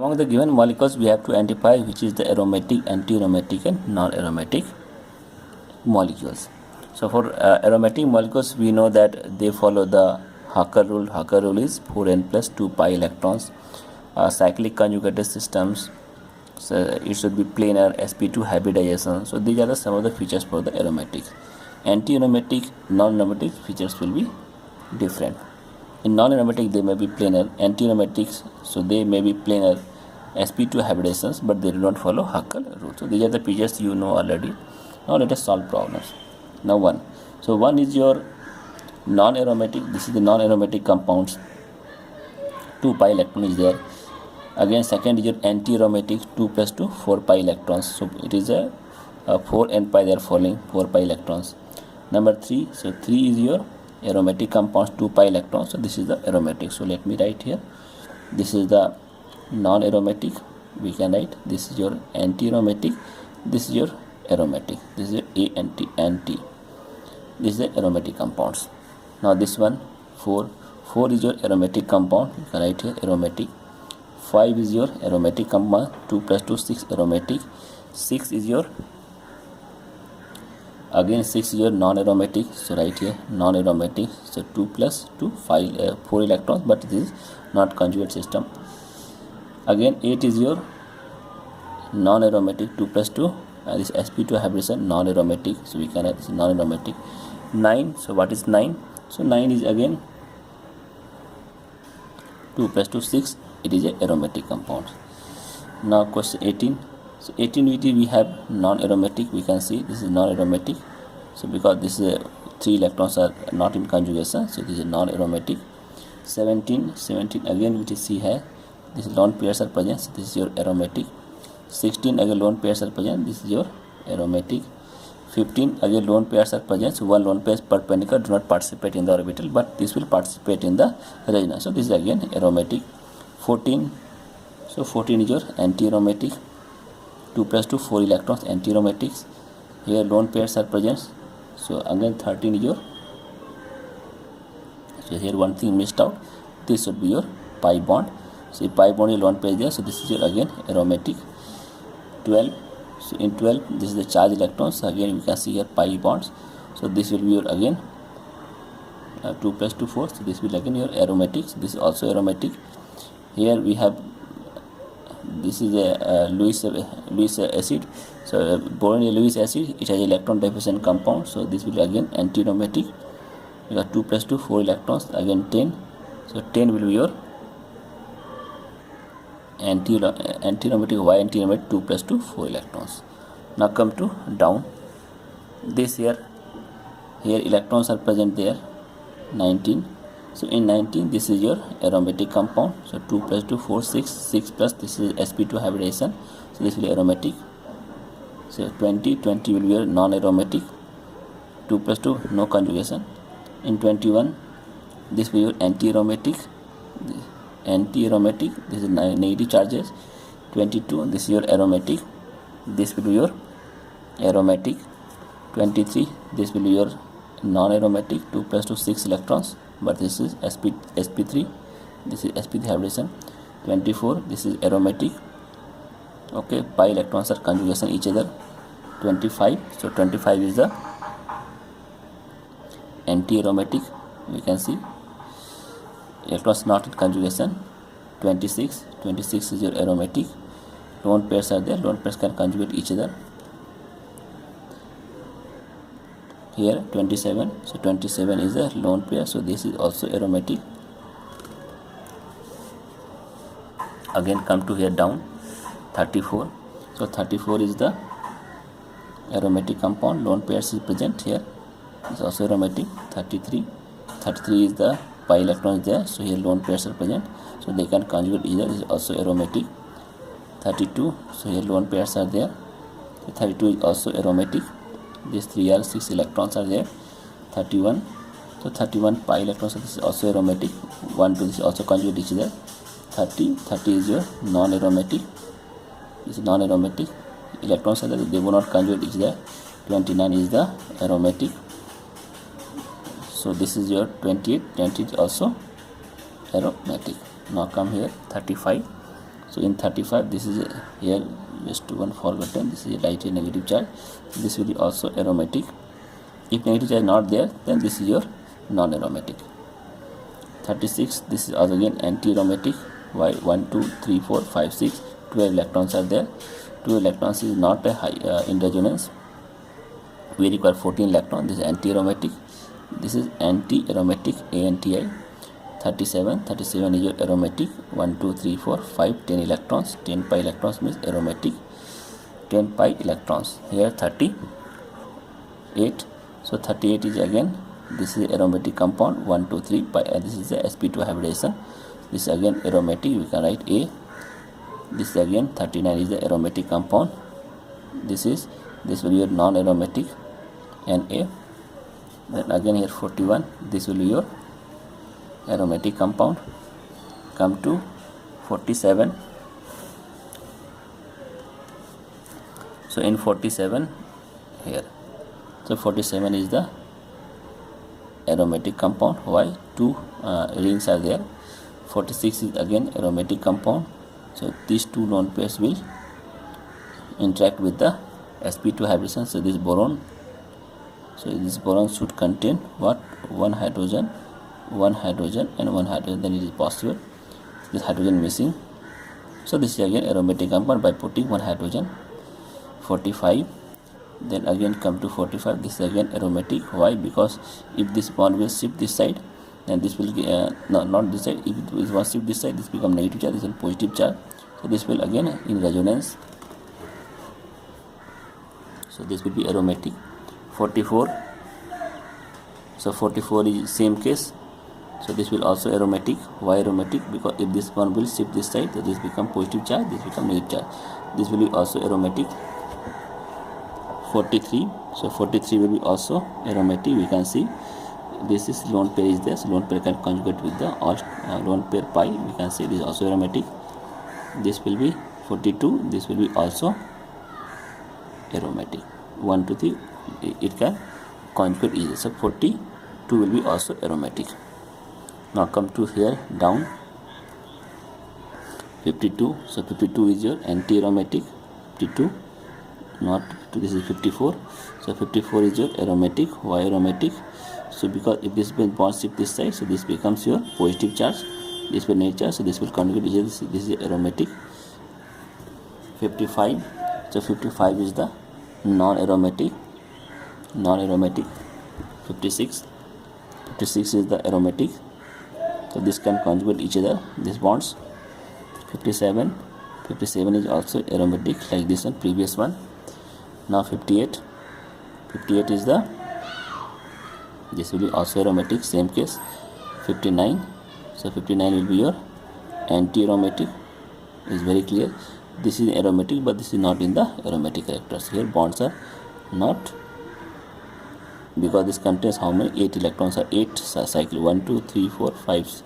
Among the given molecules, we have to identify which is the aromatic, anti-aromatic and non-aromatic molecules. So for aromatic molecules, we know that they follow the Hacker rule. Hacker rule is 4n plus 2 pi electrons. Cyclic conjugated systems, so it should be planar, sp2 hybridization. So these are some of the features for the aromatics. Anti-aromatic, non-aromatic features will be different. In non-aromatic they may be planar, anti-aromatics so they may be planar, sp2 hybridations, but they do not follow Hacker rule. So these are the features you know already. Now let us solve problems. Now one. So one is your non-aromatic. This is the non-aromatic compounds. 2 pi electron is there. Again second is your anti-aromatic, 2 plus 2 4 pi electrons. So it is a 4 n pi, they are following 4 pi electrons. Number 3. So 3 is your aromatic compounds, 2 pi electrons. So this is the aromatic. So let me write here. This is the non-aromatic. We can write this is your anti-aromatic. This is your aromatic. This is your anti. This is the aromatic compounds. Now this one 4 is your aromatic compound. You can write here aromatic. 5 is your aromatic compound. 2 plus 2 6 aromatic. 6 is your again 6 is your non-aromatic. So right here non-aromatic. So 2 plus 2 5 4 electrons, but this is not conjugate system. Again 8 is your non-aromatic, 2 plus 2 this sp2 hybridization non-aromatic. So we can write this non-aromatic. 9. So what is 9? So 9 is again 2 plus 2 6. It is a aromatic compound. Now question 18. So 18 we have non-aromatic. We can see this is non-aromatic. So because this is 3 electrons are not in conjugation, so this is non-aromatic. 17 again which is C here. This lone pairs are present. So this is your aromatic. 16 again lone pairs are present. This is your aromatic. 15 again lone pairs are present. So one lone pair is perpendicular, do not participate in the orbital, but this will participate in the resonance. So this is again aromatic. 14. So 14 is your anti-aromatic. 2 plus 2 4 electrons, anti-aromatics. Here lone pairs are present. So again 13 is your. So here one thing missed out. This should be your pi bond. So pi bond is lone pair there. So this is your again aromatic. 12. So in 12 this is the charge electrons. So again we can see here pi bonds. So this will be your again 2 plus 2 4. So this will again your aromatics. This is also aromatic. Here we have this is a Lewis acid. So boron Lewis acid, it has electron deficient compound. So this will again anti-aromatic. You got 2 plus 2 4 electrons, again 10. So 10 will be your anti-aromatic. Why anti-aromatic? 2 plus 2 4 electrons. Now come to down. This here electrons are present there. 19. So in 19 this is your aromatic compound. So 2 plus 2 4 6 plus this is sp2 hybridization. So this will be aromatic. So 20 will be your non-aromatic. 2 plus 2 no conjugation. In 21 this will be your anti-aromatic. This is negative charges. 22 this is your aromatic. This will be your aromatic. 23 this will be your non-aromatic. 2 plus 2 6 electrons, but this is sp3. This is sp3 hybridization. 24 this is aromatic. Okay, pi electrons are conjugation each other. 25. So 25 is the anti-aromatic. We can see electrons not in conjugation. 26 is your aromatic. Lone pairs are there. Lone pairs can conjugate each other. Here 27. So 27 is a lone pair. So this is also aromatic. Again come to here down. 34. So 34 is the aromatic compound. Lone pairs is present here. It's also aromatic. 33 is the pi electrons there. So here lone pairs are present. So they can conjugate either. This is also aromatic. 32. So here lone pairs are there. So 32 is also aromatic. These 3 are 6 electrons are there. 31. So 31 pi electrons. So this is also aromatic. 1 2 this is also conjugate each other. 30 is your non-aromatic. This is non-aromatic. Electrons are there. They will not conjugate each other. 29 is the aromatic. So this is your 28. 28 is also aromatic. Now come here 35. So in 35, this is here just one forgotten, this is a lightly negative charge. This will be also aromatic. If negative charge not there, then this is your non-aromatic. 36, this is also again anti-aromatic. Why? 1 2 3 4 5 6 12 electrons are there. 12 electrons is not a high in resonance. We require 14 electrons. This is anti-aromatic. This is anti-aromatic, ANTI. 37 is your aromatic. 1 2 3 4 5 10 electrons. 10 pi electrons means aromatic. 10 pi electrons. Here 38. So 38 is again, this is aromatic compound. 1 2 3 pi. This is the sp2 hybridization. This is again aromatic. We can write A. This is again 39 is the aromatic compound. This will be your non-aromatic, Na. Then again here 41, this will be your aromatic compound. Come to 47. So in 47 here, so 47 is the aromatic compound. Why? Two rings are there. 46 is again aromatic compound. So these two lone pairs will interact with the sp2 hybridization. So this boron, should contain what? One hydrogen and one hydrogen. Then it is possible this hydrogen missing. So this is again aromatic compound by putting one hydrogen. 45. Then again come to 45. This is again aromatic. Why? Because if this bond will shift this side, then this will not this side. If it will shift this side, this become negative charge. This is positive charge. So this will again in resonance. So this will be aromatic. 44. So 44 is same case. So this will also aromatic. Why aromatic? Because if this one will shift this side, so this become positive charge, this become negative charge. This will be also aromatic. 43. So 43 will be also aromatic. We can see this is lone pair is there. So lone pair can conjugate with the lone pair pi. We can see this is also aromatic. This will be 42. This will be also aromatic. 1 2 3 it can conjugate easily. So 42 will be also aromatic. Now come to here down 52. So 52 is your anti-aromatic. 52, not 52, this is 54. So 54 is your aromatic. Why aromatic? So because if this bond shift this side, so this becomes your positive charge, this will negative charge, so this will conjugate each other. This is aromatic. 55. So 55 is the non-aromatic. 56 is the aromatic. So this can conjugate each other, these bonds. 57 is also aromatic like this one, previous one. Now 58 is the, this will be also aromatic, same case. 59. So 59 will be your anti-aromatic. Is very clear. This is aromatic, but this is not in the aromatic characters. Here bonds are not, because this contains how many? 8 electrons are 8 cycle. 1 2 3 4 5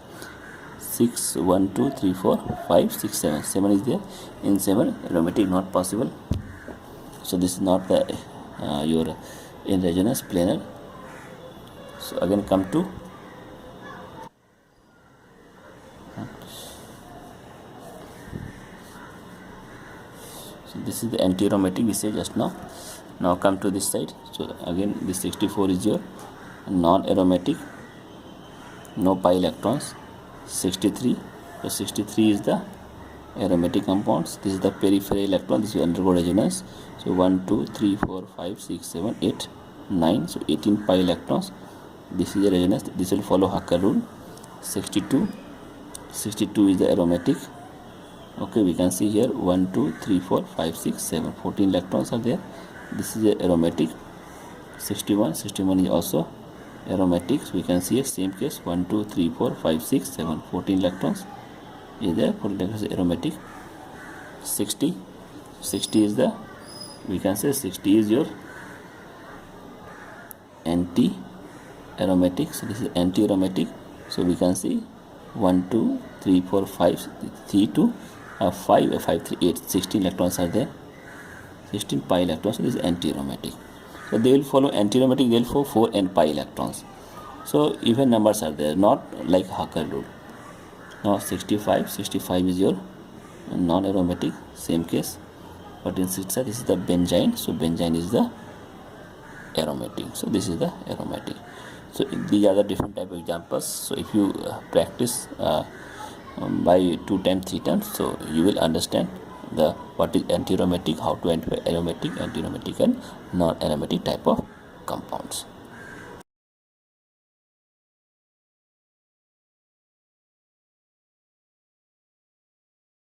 6 1 2 3 4 5 6 7. 7 is there. In 7 aromatic not possible. So this is not the your in resonance planar. So again come to so this is the anti-aromatic we say just now. Now come to this side. So again this 64 is your non-aromatic, no pi electrons. 63. So 63 is the aromatic compounds. This is the peripheral electron. This will undergo resonance. So 1 2 3 4 5 6 7 8 9. So 18 pi electrons. This is the resonance. This will follow Hacker rule. 62 is the aromatic. Okay, we can see here 1 2 3 4 5 6 7 14 electrons are there. This is the aromatic. 61 is also aromatic. So we can see a same case 1 2 3 4 5 6 7 14 electrons is there. 14 electrons is aromatic. 60 is the, we can say 60 is your anti-aromatic. So this is anti-aromatic. So we can see 1 2 3 4 5 3 2 5 5 3 8 16 electrons are there. 16 pi electrons. So this is anti-aromatic. So they will follow anti-aromatic, they will follow 4 n pi electrons. So even numbers are there, not like Hacker rule. Now 65 is your non-aromatic, same case. But in citral, this is the benzene, so benzene is the aromatic, so this is the aromatic. So these are the different type of examples. So if you practice by 2 times 3 times, so you will understand the what is anti-aromatic, how to identify aromatic, anti-aromatic and non-aromatic type of compounds.